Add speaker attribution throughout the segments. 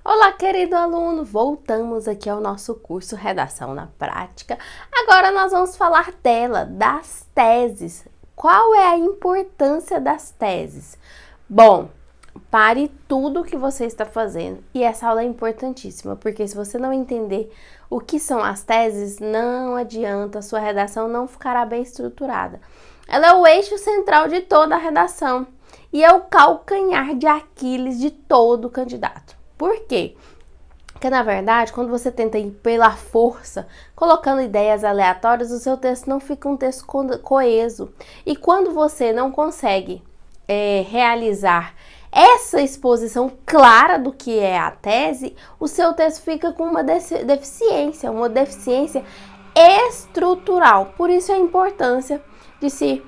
Speaker 1: Olá, querido aluno! Voltamos aqui ao nosso curso Redação na Prática. Agora nós vamos falar das teses. Qual é a importância das teses? Bom, pare tudo o que você está fazendo. E essa aula é importantíssima, porque se você não entender o que são as teses, não adianta, a sua redação não ficará bem estruturada. Ela é o eixo central de toda a redação e é o calcanhar de Aquiles de todo candidato. Por quê? Porque, na verdade, quando você tenta ir pela força, colocando ideias aleatórias, o seu texto não fica um texto coeso. E quando você não consegue realizar essa exposição clara do que é a tese, o seu texto fica com uma deficiência estrutural. Por isso a importância de se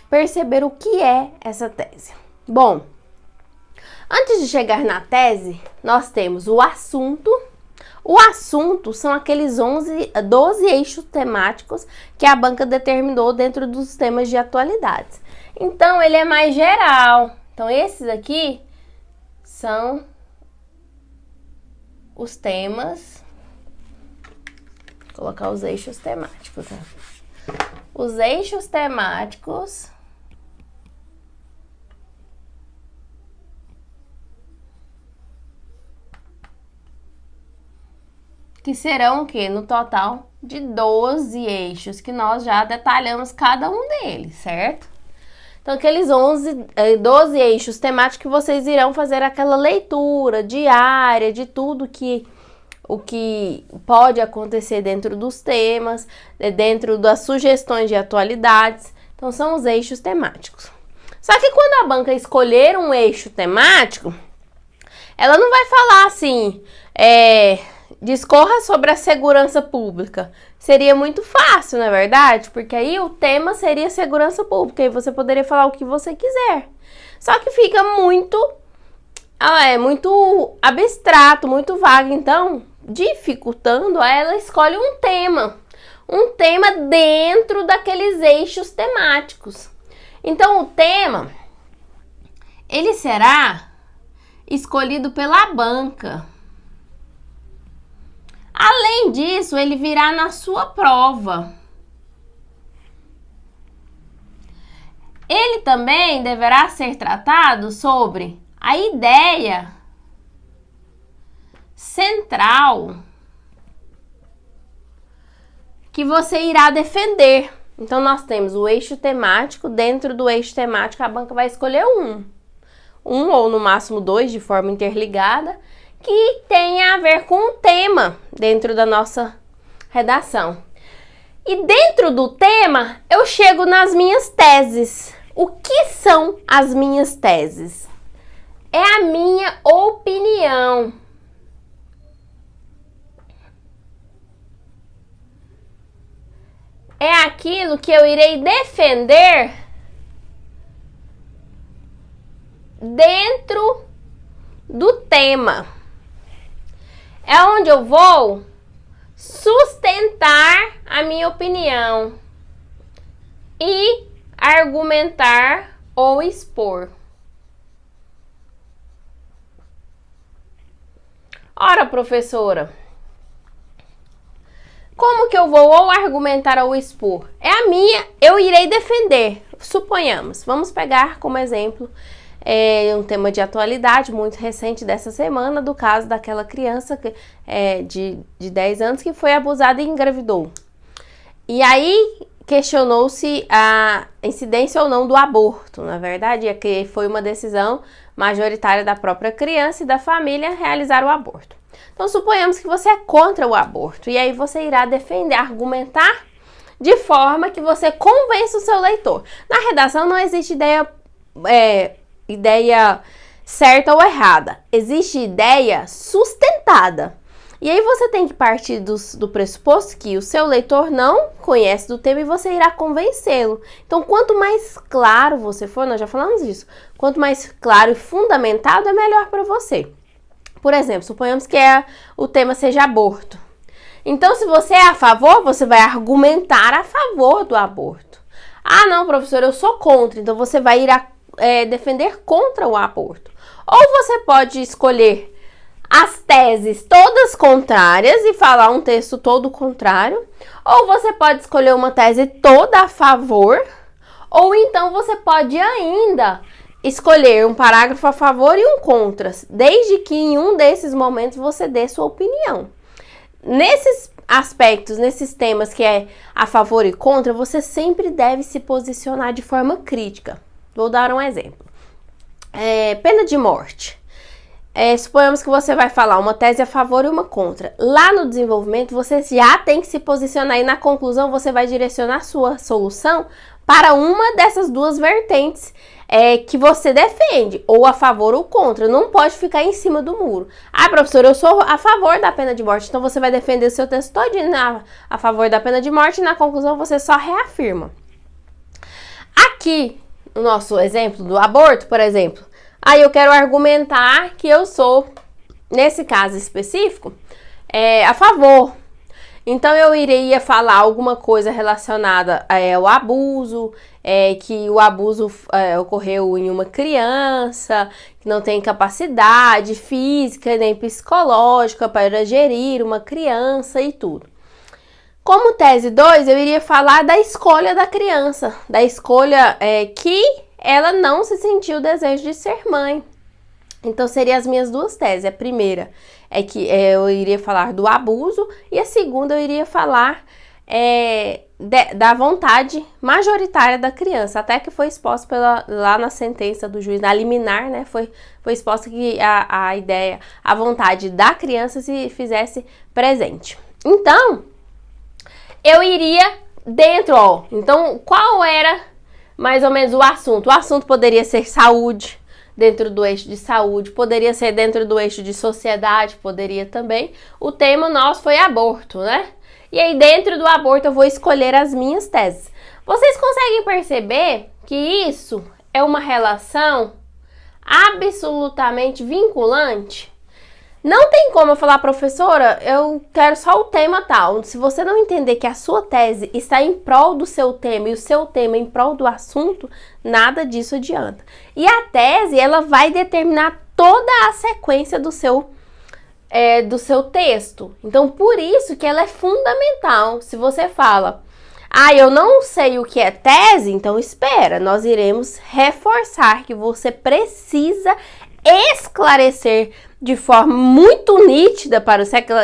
Speaker 1: perceber o que é essa tese. Bom, antes de chegar na tese, nós temos o assunto. O assunto são aqueles 12 eixos temáticos que a banca determinou dentro dos temas de atualidades. Então, ele é mais geral. Então, esses aqui são os temas. Vou colocar os eixos temáticos. Né? Os eixos temáticos que serão o quê? No total de 12 eixos, que nós já detalhamos cada um deles, certo? Então, aqueles 12 eixos temáticos que vocês irão fazer aquela leitura diária de tudo o que pode acontecer dentro dos temas, dentro das sugestões de atualidades. Então, são os eixos temáticos. Só que quando a banca escolher um eixo temático, ela não vai falar assim, discorra sobre a segurança pública. Seria muito fácil, não é verdade? Porque aí o tema seria segurança pública e você poderia falar o que você quiser. Só que fica muito abstrato, muito vago. Então, dificultando, ela escolhe um tema dentro daqueles eixos temáticos. Então, o tema, ele será escolhido pela banca. Além disso, ele virá na sua prova. Ele também deverá ser tratado sobre a ideia central que você irá defender. Então, nós temos o eixo temático. Dentro do eixo temático, a banca vai escolher um ou no máximo 2 de forma interligada, que tenha a ver com o tema dentro da nossa redação. E dentro do tema, eu chego nas minhas teses. O que são as minhas teses? É a minha opinião. É aquilo que eu irei defender dentro do tema. É onde eu vou sustentar a minha opinião e argumentar ou expor. Ora, professora, como que eu vou ou argumentar ou expor? Eu irei defender. Suponhamos, vamos pegar como exemplo um tema de atualidade muito recente dessa semana, do caso daquela criança de 10 anos que foi abusada e engravidou. E aí questionou-se a incidência ou não do aborto. Na verdade, é que foi uma decisão majoritária da própria criança e da família realizar o aborto. Então, suponhamos que você é contra o aborto, e aí você irá defender, argumentar de forma que você convença o seu leitor. Na redação não existe ideia certa ou errada. Existe ideia sustentada. E aí você tem que partir do pressuposto que o seu leitor não conhece do tema e você irá convencê-lo. Então, quanto mais claro você for, nós já falamos disso, quanto mais claro e fundamentado é melhor para você. Por exemplo, suponhamos que o tema seja aborto. Então, se você é a favor, você vai argumentar a favor do aborto. Ah, não, professor, eu sou contra. Então, você vai defender contra o aborto. Ou você pode escolher as teses todas contrárias e falar um texto todo contrário, ou você pode escolher uma tese toda a favor, ou então você pode ainda escolher um parágrafo a favor e um contra, desde que em um desses momentos você dê sua opinião. Nesses aspectos, nesses temas que é a favor e contra, você sempre deve se posicionar de forma crítica. Vou dar um exemplo. Pena de morte. Suponhamos que você vai falar uma tese a favor e uma contra. Lá no desenvolvimento, você já tem que se posicionar e na conclusão você vai direcionar sua solução para uma dessas duas vertentes que você defende, ou a favor ou contra. Não pode ficar em cima do muro. Ah, professora, eu sou a favor da pena de morte, então você vai defender o seu texto todinho a favor da pena de morte e na conclusão você só reafirma. Aqui, no nosso exemplo do aborto, por exemplo, aí eu quero argumentar que eu sou, nesse caso específico, a favor. Então, eu iria falar alguma coisa relacionada ao abuso, que o abuso ocorreu em uma criança, que não tem capacidade física nem psicológica para gerir uma criança e tudo. Como tese 2, eu iria falar da escolha da criança, da escolha que ela não se sentiu o desejo de ser mãe. Então, seriam as minhas duas teses. A primeira é que eu iria falar do abuso e a segunda eu iria falar da vontade majoritária da criança, até que foi exposto lá na sentença do juiz, na liminar, né? Foi exposto que a ideia, a vontade da criança se fizesse presente. Então, eu iria dentro, então, qual era mais ou menos o assunto? O assunto poderia ser saúde, dentro do eixo de saúde, poderia ser dentro do eixo de sociedade, poderia também. O tema nosso foi aborto, né? E aí dentro do aborto eu vou escolher as minhas teses. Vocês conseguem perceber que isso é uma relação absolutamente vinculante? Não tem como eu falar, professora, eu quero só o tema tal. Se você não entender que a sua tese está em prol do seu tema e o seu tema em prol do assunto, nada disso adianta. E a tese, ela vai determinar toda a sequência do seu texto. Então, por isso que ela é fundamental. Se você fala, eu não sei o que é tese, então espera, nós iremos reforçar que você precisa esclarecer de forma muito nítida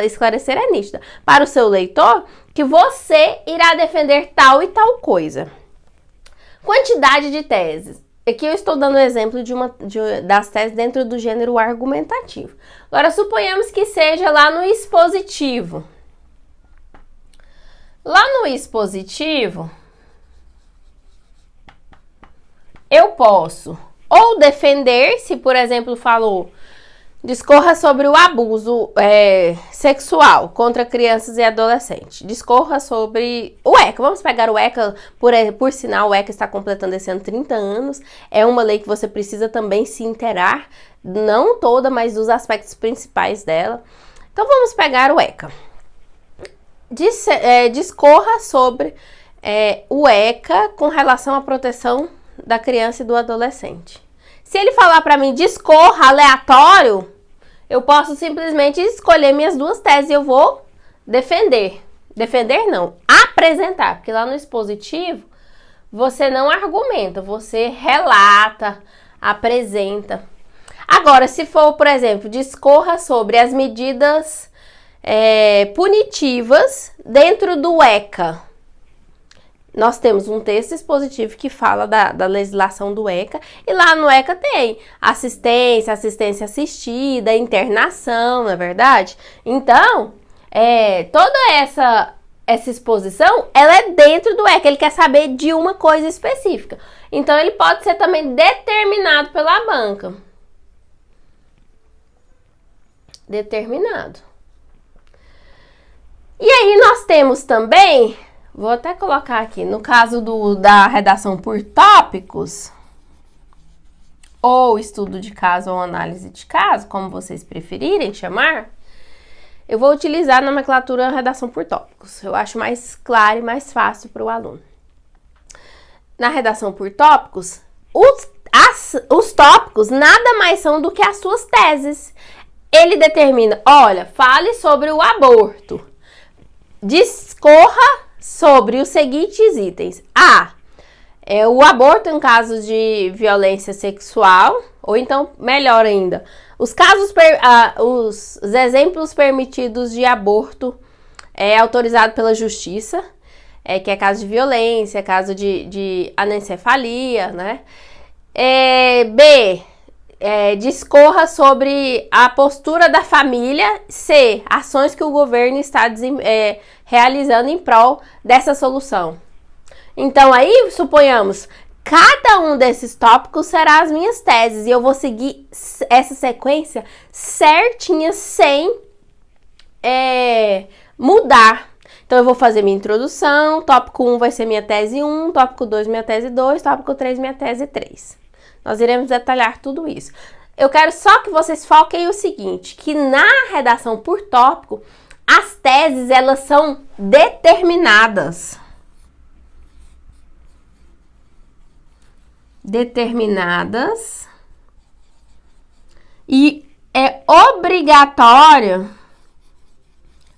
Speaker 1: esclarecer é nítida, para o seu leitor, que você irá defender tal e tal coisa. Quantidade de teses. Aqui eu estou dando exemplo das teses dentro do gênero argumentativo. Agora, suponhamos que seja lá no expositivo. Lá no expositivo, eu posso ou defender, se por exemplo falou, discorra sobre o abuso sexual contra crianças e adolescentes. Discorra sobre o ECA. Vamos pegar o ECA, por sinal, o ECA está completando esse ano 30 anos. É uma lei que você precisa também se inteirar, não toda, mas dos aspectos principais dela. Então, vamos pegar o ECA. Discorra sobre o ECA com relação à proteção da criança e do adolescente. Se ele falar para mim, discorra aleatório, eu posso simplesmente escolher minhas duas teses e eu vou defender. Defender não, apresentar, porque lá no expositivo você não argumenta, você relata, apresenta. Agora, se for, por exemplo, discorra sobre as medidas punitivas dentro do ECA. Nós temos um texto expositivo que fala da legislação do ECA, e lá no ECA tem assistência assistida, internação, não é verdade? Então, toda essa exposição, ela é dentro do ECA, ele quer saber de uma coisa específica. Então, ele pode ser também determinado pela banca. Determinado. E aí, nós temos também... Vou até colocar aqui, no caso da redação por tópicos, ou estudo de caso ou análise de caso, como vocês preferirem chamar, eu vou utilizar a nomenclatura redação por tópicos. Eu acho mais claro e mais fácil para o aluno. Na redação por tópicos, os tópicos nada mais são do que as suas teses. Ele determina, olha, fale sobre o aborto. Discorra sobre os seguintes itens. A. O aborto em caso de violência sexual, ou então, melhor ainda, os exemplos permitidos de aborto autorizado pela justiça, que é caso de violência, caso de anencefalia, né? B. Discorra sobre a postura da família. C. Ações que o governo está realizando em prol dessa solução. Então, aí, suponhamos, cada um desses tópicos será as minhas teses. E eu vou seguir essa sequência certinha, sem mudar. Então, eu vou fazer minha introdução. Tópico 1 vai ser minha tese 1. Tópico 2, minha tese 2. Tópico 3, minha tese 3. Nós iremos detalhar tudo isso. Eu quero só que vocês foquem o seguinte, que na redação por tópico, as teses, elas são determinadas. E é obrigatória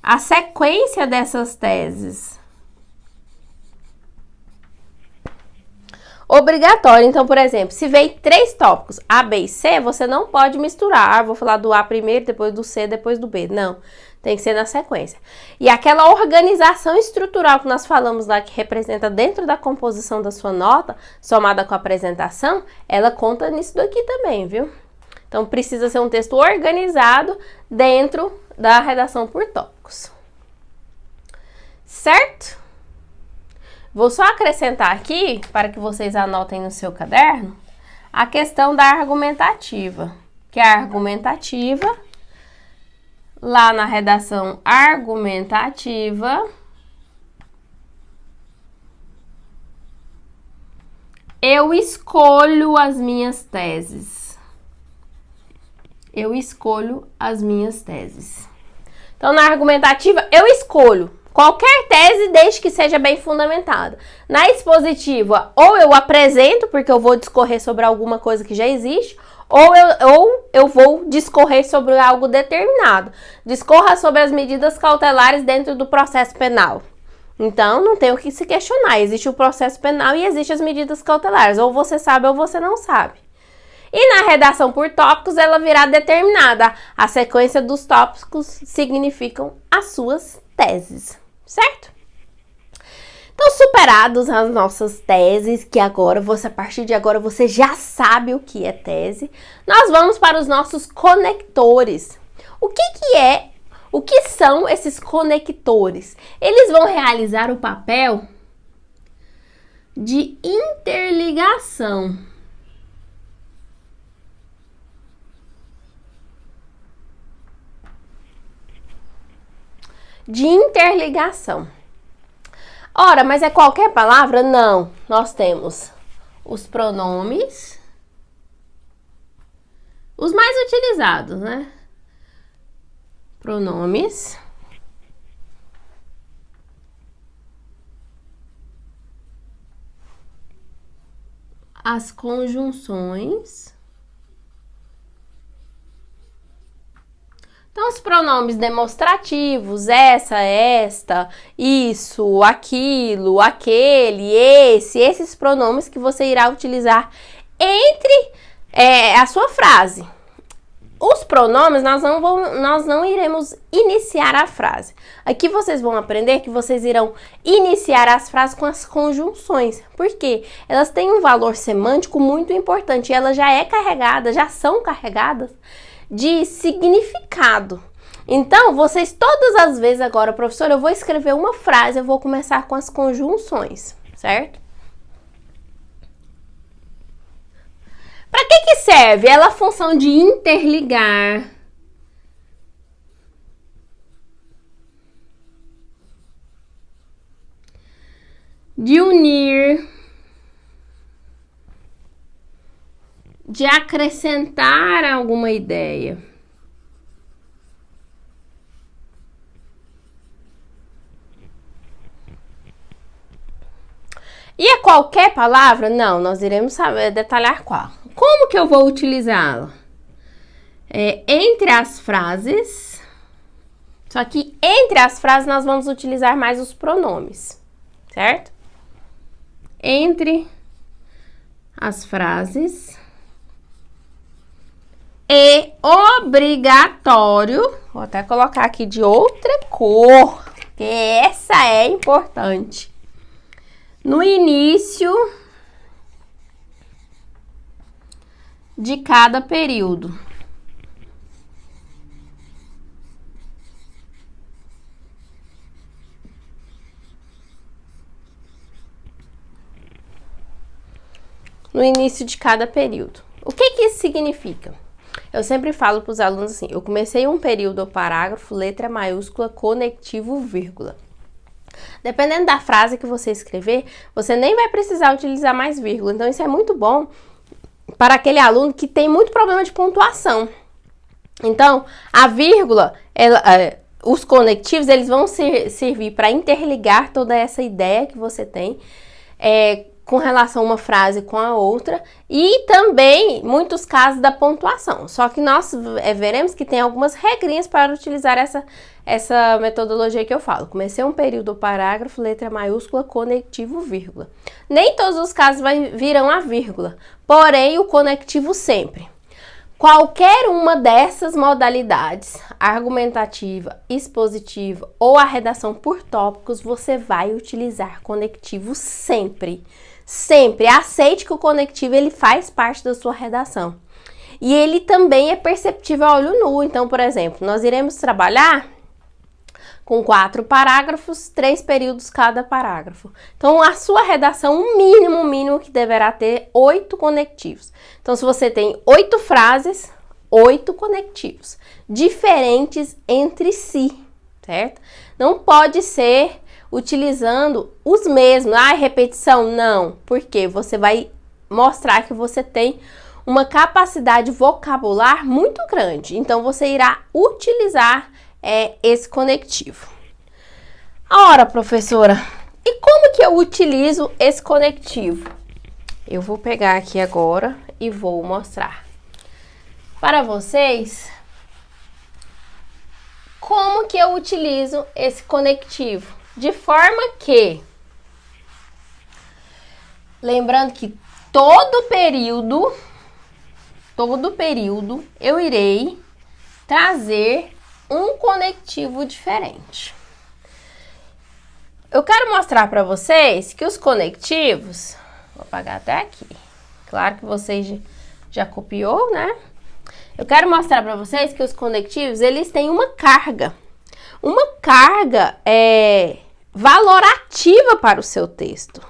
Speaker 1: a sequência dessas teses. Obrigatório. Então, por exemplo, se vem 3 tópicos, A, B e C, você não pode misturar. Vou falar do A primeiro, depois do C, depois do B. Não, tem que ser na sequência. E aquela organização estrutural que nós falamos lá, que representa dentro da composição da sua nota, somada com a apresentação, ela conta nisso daqui também, viu? Então, precisa ser um texto organizado dentro da redação por tópicos. Certo? Vou só acrescentar aqui, para que vocês anotem no seu caderno, a questão da argumentativa. Que a argumentativa, lá na redação argumentativa, eu escolho as minhas teses. Então, na argumentativa, eu escolho qualquer tese, desde que seja bem fundamentada. Na expositiva, ou eu apresento, porque eu vou discorrer sobre alguma coisa que já existe, ou eu vou discorrer sobre algo determinado. Discorra sobre as medidas cautelares dentro do processo penal. Então, não tem o que se questionar. Existe o processo penal e existem as medidas cautelares. Ou você sabe ou você não sabe. E na redação por tópicos, ela virá determinada. A sequência dos tópicos significam as suas teses. Certo? Então, superados as nossas teses, que agora, a partir de agora, você já sabe o que é tese, nós vamos para os nossos conectores. O que são esses conectores? Eles vão realizar o papel de interligação. Ora, mas é qualquer palavra? Não. Nós temos os pronomes, os mais utilizados, né? Pronomes. As conjunções. Então, os pronomes demonstrativos, essa, esta, isso, aquilo, aquele, esses pronomes que você irá utilizar entre a sua frase. Os pronomes, nós não iremos iniciar a frase. Aqui vocês vão aprender que vocês irão iniciar as frases com as conjunções. Por quê? Elas têm um valor semântico muito importante e elas já são carregadas de significado. Então, vocês todas as vezes agora, professora, eu vou escrever uma frase, eu vou começar com as conjunções, certo? Para que serve? Ela é a função de interligar, de unir, de acrescentar alguma ideia. E é qualquer palavra? Não, nós iremos detalhar qual. Como que eu vou utilizá-la? entre as frases. Só que entre as frases nós vamos utilizar mais os pronomes, certo? Entre as frases é obrigatório, vou até colocar aqui de outra cor, porque essa é importante. No início de cada período. No início de cada período. O que isso significa? Eu sempre falo para os alunos assim, eu comecei um período ou parágrafo, letra maiúscula, conectivo, vírgula. Dependendo da frase que você escrever, você nem vai precisar utilizar mais vírgula. Então, isso é muito bom para aquele aluno que tem muito problema de pontuação. Então, a vírgula, os conectivos, eles vão servir para interligar toda essa ideia que você tem, com relação a uma frase com a outra, e também muitos casos da pontuação. Só que nós veremos que tem algumas regrinhas para utilizar essa metodologia que eu falo. Comecei um período ou parágrafo, letra maiúscula, conectivo, vírgula. Nem todos os casos virão a vírgula, porém o conectivo sempre. Qualquer uma dessas modalidades, argumentativa, expositiva ou a redação por tópicos, você vai utilizar conectivo sempre. Sempre. Aceite que o conectivo ele faz parte da sua redação. E ele também é perceptível a olho nu. Então, por exemplo, nós iremos trabalhar com 4 parágrafos, 3 períodos cada parágrafo. Então, a sua redação, o mínimo que deverá ter 8 conectivos. Então, se você tem 8 frases, 8 conectivos, diferentes entre si, certo? Não pode ser utilizando os mesmos. Repetição? Não, porque você vai mostrar que você tem uma capacidade vocabular muito grande. Então, você irá utilizar esse conectivo. Ora, professora, e como que eu utilizo esse conectivo? Eu vou pegar aqui agora e vou mostrar para vocês como que eu utilizo esse conectivo. De forma que, lembrando que todo período eu irei trazer um conectivo diferente. Eu quero mostrar para vocês que os conectivos, vou apagar até aqui, claro que vocês já copiou, né? Eu quero mostrar para vocês que os conectivos, eles têm uma carga valorativa para o seu texto.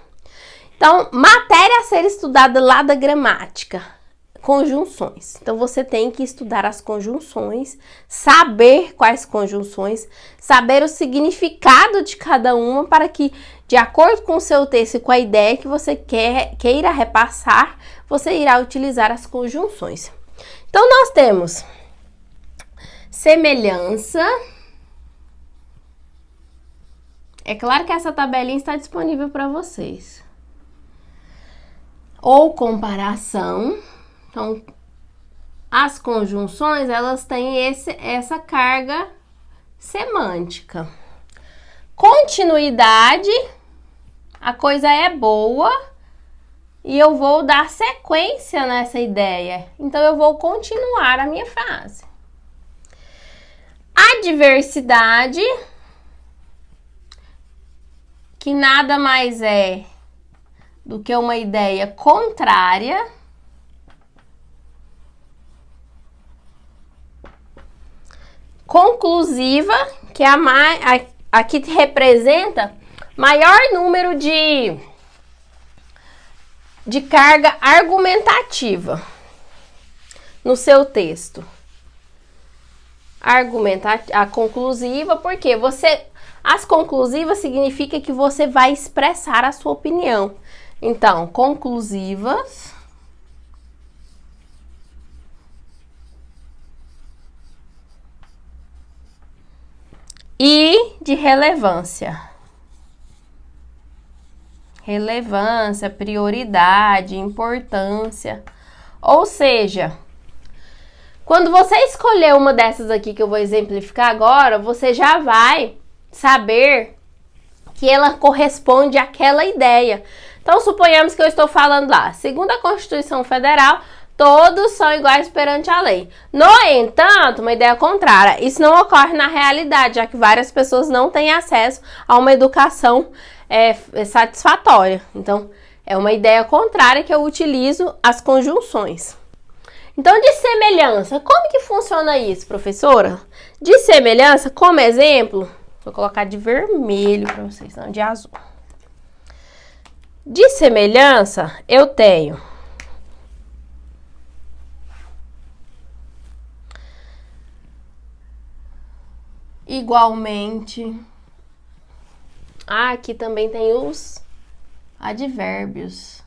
Speaker 1: Então, matéria a ser estudada lá da gramática. Conjunções. Então, você tem que estudar as conjunções, saber quais conjunções, saber o significado de cada uma para que, de acordo com o seu texto e com a ideia que você queira repassar, você irá utilizar as conjunções. Então, nós temos semelhança. É claro que essa tabelinha está disponível para vocês. Ou comparação. Então, as conjunções, elas têm essa carga semântica. Continuidade, a coisa é boa e eu vou dar sequência nessa ideia. Então, eu vou continuar a minha frase. Adversidade, que nada mais é do que uma ideia contrária. Conclusiva, que é a que representa maior número de carga argumentativa no seu texto. A conclusiva, porque as conclusivas significa que você vai expressar a sua opinião. Então, conclusivas e de relevância. Relevância, prioridade, importância. Ou seja, Quando você escolher uma dessas aqui que eu vou exemplificar agora, você já vai saber que ela corresponde àquela ideia. Então, suponhamos que eu estou falando lá, segundo a Constituição Federal, todos são iguais perante a lei. No entanto, uma ideia contrária, isso não ocorre na realidade, já que várias pessoas não têm acesso a uma educação satisfatória. Então, é uma ideia contrária que eu utilizo as conjunções. Então, de semelhança, como que funciona isso, professora? De semelhança, como exemplo, vou colocar de vermelho para vocês, não de azul. De semelhança, eu tenho igualmente. Aqui também tem os advérbios.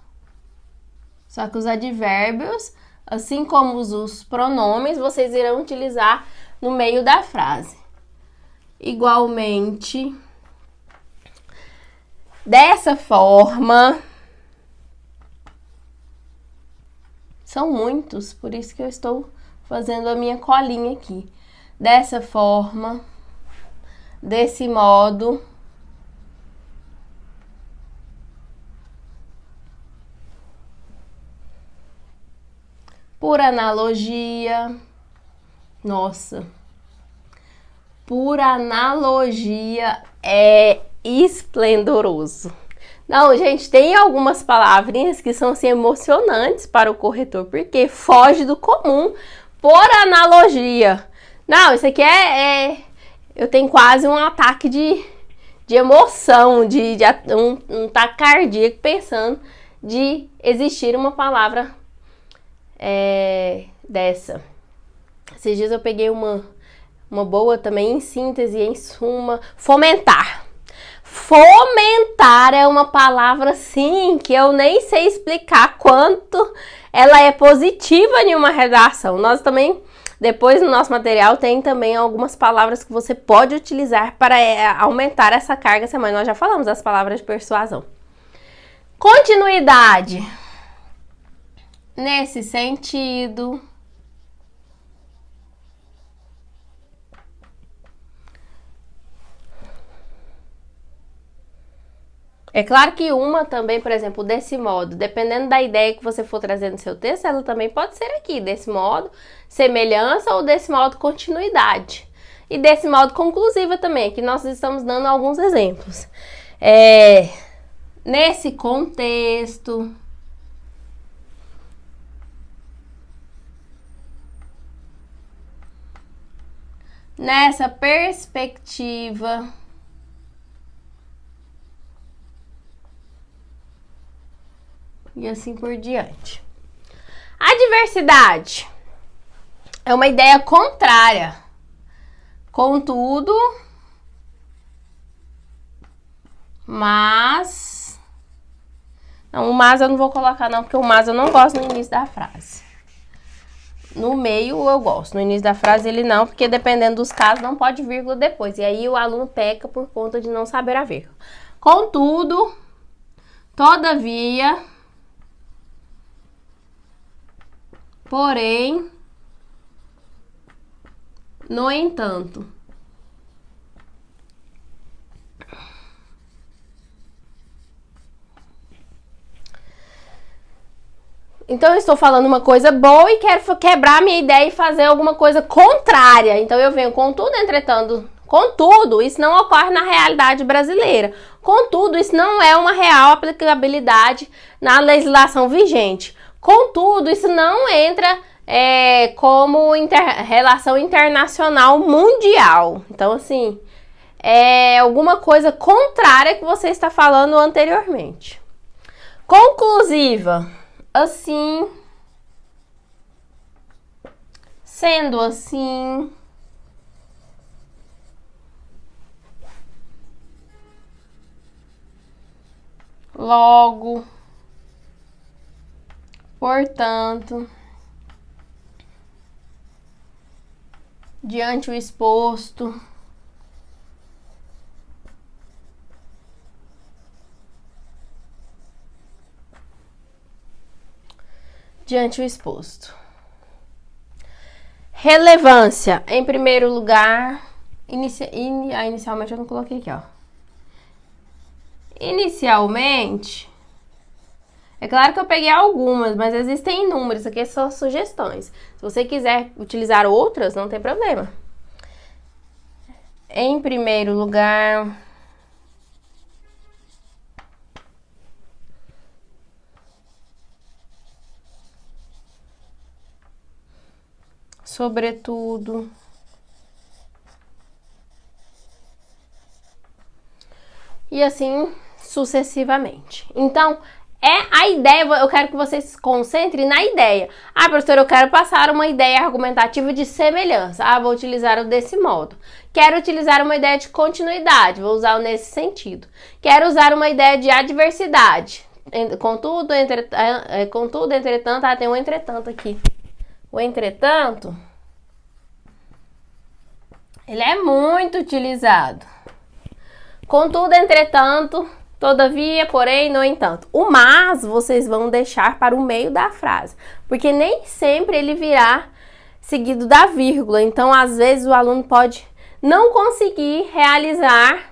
Speaker 1: Só que os advérbios, assim como os pronomes, vocês irão utilizar no meio da frase. Igualmente, dessa forma, são muitos, por isso que eu estou fazendo a minha colinha aqui. Dessa forma, desse modo, por analogia, nossa, por analogia é esplendoroso. Não, gente, tem algumas palavrinhas que são assim, emocionantes para o corretor, porque foge do comum. Por analogia. Não, isso aqui eu tenho quase um ataque de emoção, um ataque cardíaco pensando de existir uma palavra dessa. Esses dias eu peguei uma boa também em síntese, em suma, fomentar. Fomentar é uma palavra, sim, que eu nem sei explicar quanto ela é positiva em uma redação. Nós também, depois no nosso material, tem também algumas palavras que você pode utilizar para aumentar essa carga semântica. Nós já falamos das palavras de persuasão. Continuidade. Nesse sentido, é claro que uma também, por exemplo, desse modo, dependendo da ideia que você for trazer no seu texto, ela também pode ser aqui, desse modo, semelhança, ou desse modo, continuidade. E desse modo, conclusiva também, aqui nós estamos dando alguns exemplos. Nesse contexto, nessa perspectiva, e assim por diante. Adversidade é uma ideia contrária. Contudo, mas... Não, o mas eu não vou colocar não, porque o mas eu não gosto no início da frase. No meio eu gosto, no início da frase ele não, porque dependendo dos casos não pode vírgula depois. E aí o aluno peca por conta de não saber a vírgula. Contudo, todavia, porém, no entanto. Então, eu estou falando uma coisa boa e quero quebrar minha ideia e fazer alguma coisa contrária. Então, eu venho contudo, entretanto, contudo, isso não ocorre na realidade brasileira. Contudo, isso não é uma real aplicabilidade na legislação vigente. Contudo, isso não entra como relação internacional mundial. Então, assim, é alguma coisa contrária que você está falando anteriormente. Conclusiva. Assim, sendo assim, logo, portanto, diante o exposto, Relevância. Em primeiro lugar, inicialmente eu não coloquei aqui, ó. Inicialmente, é claro que eu peguei algumas, mas existem inúmeras, aqui são sugestões. Se você quiser utilizar outras, não tem problema. Em primeiro lugar, sobretudo, e assim sucessivamente. Então, a ideia, eu quero que você se concentre na ideia. Ah, professora, eu quero passar uma ideia argumentativa de semelhança. Ah, vou utilizar o desse modo. Quero utilizar uma ideia de continuidade, vou usar o nesse sentido. Quero usar uma ideia de adversidade. Contudo, entretanto, tem um entretanto aqui. O entretanto, ele é muito utilizado. Contudo, entretanto, todavia, porém, no entanto. O mas vocês vão deixar para o meio da frase, porque nem sempre ele virá seguido da vírgula. Então, às vezes, o aluno pode não conseguir realizar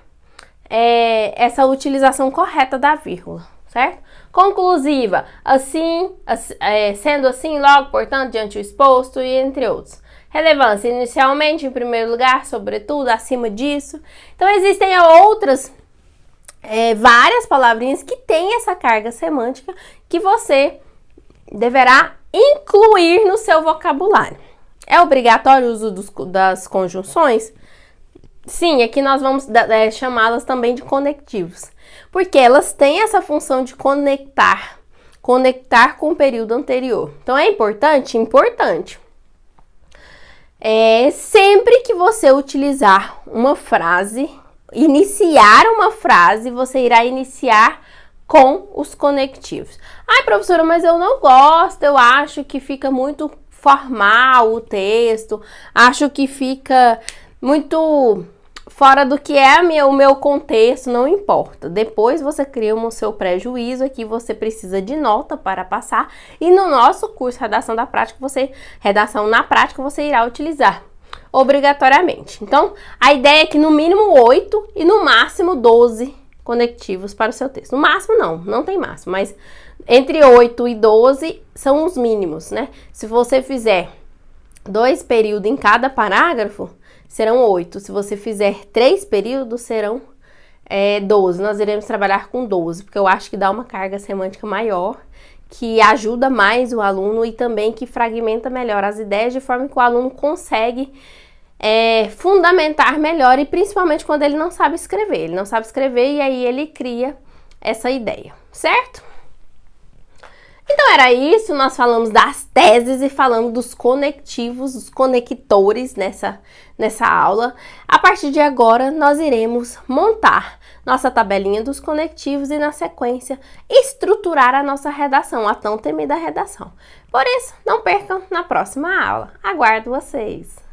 Speaker 1: essa utilização correta da vírgula, certo? Conclusiva, assim, sendo assim, logo, portanto, diante do exposto e entre outros. Relevância, inicialmente, em primeiro lugar, sobretudo, acima disso. Então, existem outras, várias palavrinhas que têm essa carga semântica que você deverá incluir no seu vocabulário. É obrigatório o uso das conjunções? Sim, aqui nós vamos chamá-las também de conectivos, porque elas têm essa função de conectar com o período anterior. Então, é importante? Importante. Sempre que você utilizar uma frase, iniciar uma frase, você irá iniciar com os conectivos. Ai, professora, mas eu não gosto, eu acho que fica muito formal o texto, acho que fica muito fora do que é o meu contexto, não importa. Depois você cria o seu prejuízo, aqui você precisa de nota para passar, e no nosso curso Redação na Prática, você irá utilizar obrigatoriamente. Então, a ideia é que no mínimo 8 e no máximo 12 conectivos para o seu texto. No máximo não tem máximo, mas entre 8 e 12 são os mínimos, né? Se você fizer 2 períodos em cada parágrafo, serão 8. Se você fizer 3 períodos, serão 12. Nós iremos trabalhar com 12, porque eu acho que dá uma carga semântica maior, que ajuda mais o aluno e também que fragmenta melhor as ideias, de forma que o aluno consegue fundamentar melhor, e principalmente quando ele não sabe escrever. Ele não sabe escrever e aí ele cria essa ideia, certo? Então era isso, nós falamos das teses e falamos dos conectivos, dos conectores nessa aula. A partir de agora, nós iremos montar nossa tabelinha dos conectivos e, na sequência, estruturar a nossa redação, a tão temida redação. Por isso, não percam na próxima aula. Aguardo vocês!